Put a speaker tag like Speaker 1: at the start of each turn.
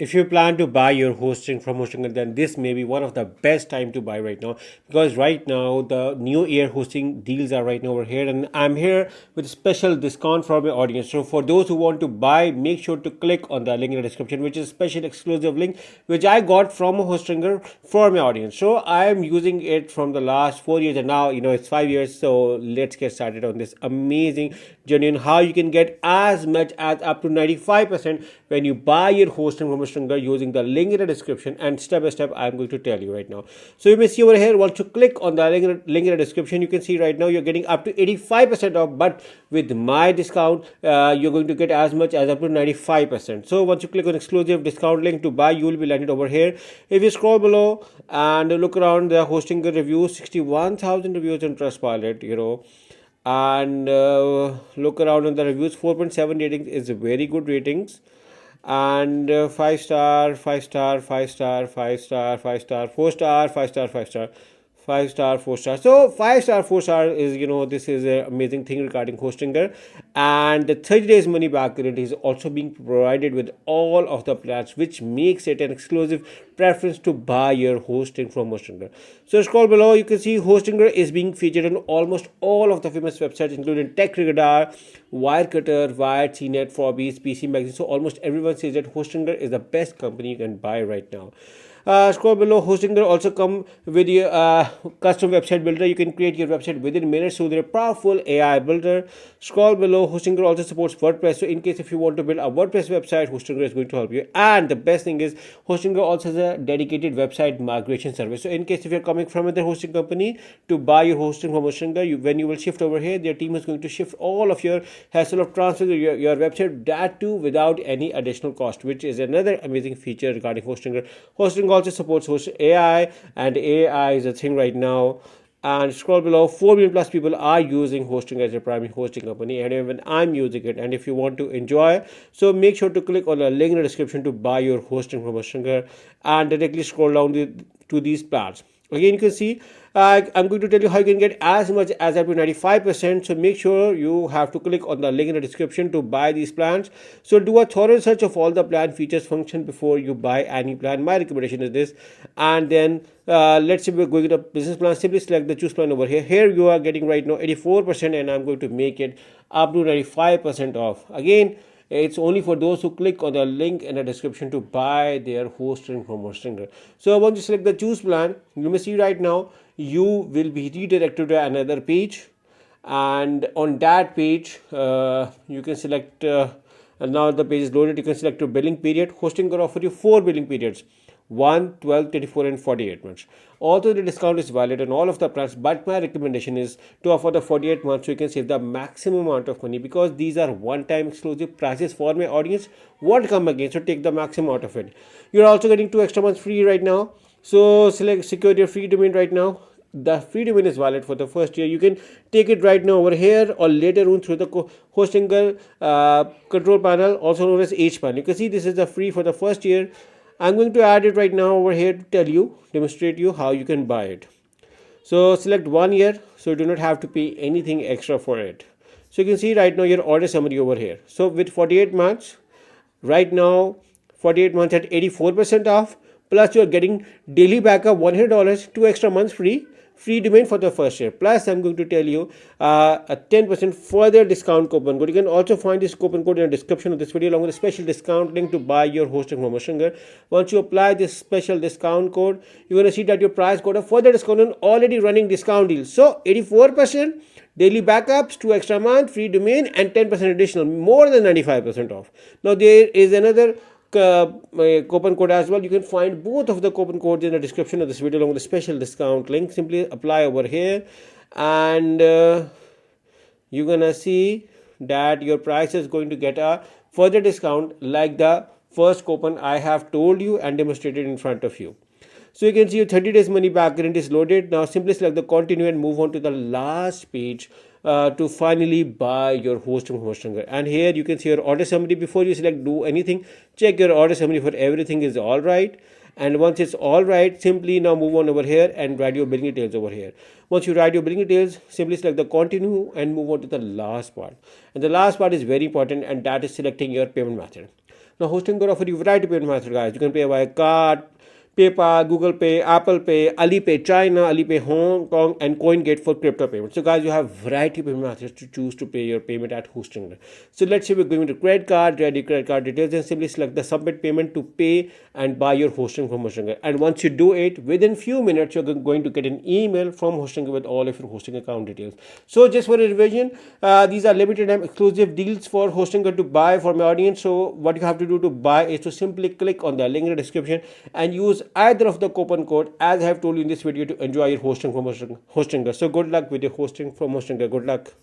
Speaker 1: if you plan to buy your hosting from Hostinger, then this may be one of the best time to buy right now, because right now the new year hosting deals are right now over here, and I'm here with a special discount for my audience. So for those who want to buy, make sure to click on the link in the description, which is a special exclusive link which I got from a Hostinger for my audience. So I am using it from the last 4 years, and now it's 5 years. So let's get started on this amazing journey on how you can get as much as up to 95% when you buy your hosting from Hostinger using the link in the description, and step by step I'm going to tell you right now. So you may see over here, once you click on the link in the description, you can see right now you're getting up to 85% off, but with my discount you're going to get as much as up to 95%. So once you click on exclusive discount link to buy, you will be landed over here. If you scroll below and look around the Hostinger reviews, 61,000 reviews on Trustpilot, and look around on the reviews, 4.7 ratings is very good ratings, and 5 star, 5 star, 5 star, 5 star, 5 star, 4 star, 5 star, 5 star, 5 star, 4 star. So 5 star, 4 star is, this is an amazing thing regarding Hostinger. And the 30 days money back guarantee is also being provided with all of the plans, which makes it an exclusive preference to buy your hosting from Hostinger. So scroll below, you can see Hostinger is being featured on almost all of the famous websites, including Tech Radar, Wirecutter, Wired, CNET, Forbes, PC Magazine. So almost everyone says that Hostinger is the best company you can buy right now. Scroll below, Hostinger also come with your custom website builder. You can create your website within minutes through their powerful AI builder. Scroll below, Hostinger also supports WordPress. So in case if you want to build a WordPress website, Hostinger is going to help you. And the best thing is, Hostinger also has a dedicated website migration service. So in case if you're coming from another hosting company to buy your hosting from Hostinger, when you will shift over here, their team is going to shift all of your hassle of transfer your website, that too without any additional cost, which is another amazing feature regarding Hostinger. Hostinger also supports host AI, and AI is a thing right now. And scroll below, 4 million plus people are using hosting as a primary hosting company, and even I'm using it. And if you want to enjoy, so make sure to click on the link in the description to buy your hosting from Hostinger, and directly scroll down to these plans. Again, you can see I'm going to tell you how you can get as much as up to 95%. So make sure you have to click on the link in the description to buy these plans. So do a thorough search of all the plan features, function before you buy any plan. My recommendation is this. And then let's say we're going to business plan. Simply select the choose plan over here. Here you are getting right now 84%, and I'm going to make it up to 95% off. Again, it's only for those who click on the link in the description to buy their hosting from Hostinger. So once you select the choose plan, you may see right now you will be redirected to another page, and on that page you can select now the page is loaded. You can select your billing period. Hostinger offer you 4 billing periods: 1, 12, 24, and 48 months. Although the discount is valid on all of the plans, but my recommendation is to offer the 48 months so you can save the maximum amount of money, because these are one-time exclusive prices for my audience. Won't come again, so take the maximum out of it. You're also getting 2 extra months free right now. So select secure your free domain right now. The free domain is valid for the first year. You can take it right now over here, or later on through the Hostinger control panel, also known as H panel. You can see this is the free for the first year. I'm going to add it right now over here to demonstrate you how you can buy it. So select 1 year, so you do not have to pay anything extra for it. So you can see right now your order summary over here. So with 48 months, right now 48 months at 84% off, plus you're getting daily backup $100, 2 extra months free domain for the first year. Plus I'm going to tell you a 10% further discount coupon code. You can also find this coupon code in the description of this video, along with a special discount link to buy your hosting from Hostinger. Once you apply this special discount code, you're going to see that your price got a further discount on already running discount deals. So 84%, daily backups, 2 extra months, free domain, and 10% additional, more than 95% off. Now there is another coupon code as well. You can find both of the coupon codes in the description of this video, along with a special discount link. Simply apply over here, and you're gonna see that your price is going to get a further discount, like the first coupon I have told you and demonstrated in front of you. So you can see your 30 days money back guarantee is loaded. Now simply select the continue and move on to the last page to finally buy your hosting from Hostinger. And here you can see your order summary. Before you select do anything, check your order summary for everything is all right. And once it's all right, simply now move on over here and write your billing details over here. Once you write your billing details, simply select the continue and move on to the last part. And the last part is very important, and that is selecting your payment method. Now Hostinger offer you variety of payment methods, guys. You can pay by card, PayPal, Google Pay, Apple Pay, Alipay China, Alipay Hong Kong, and CoinGate for crypto payments. So, guys, you have variety of payment methods to choose to pay your payment at Hostinger. So, let's say we're going to credit card, ready credit card details, and simply select the submit payment to pay and buy your hosting from Hostinger. And once you do it, within few minutes, you're going to get an email from Hostinger with all of your hosting account details. So, just for a revision, these are limited time exclusive deals for Hostinger to buy for my audience. So, what you have to do to buy is to simply click on the link in the description and use either of the coupon code as I have told you in this video to enjoy your hosting from Hostinger. So good luck with your hosting from Hostinger. Good luck.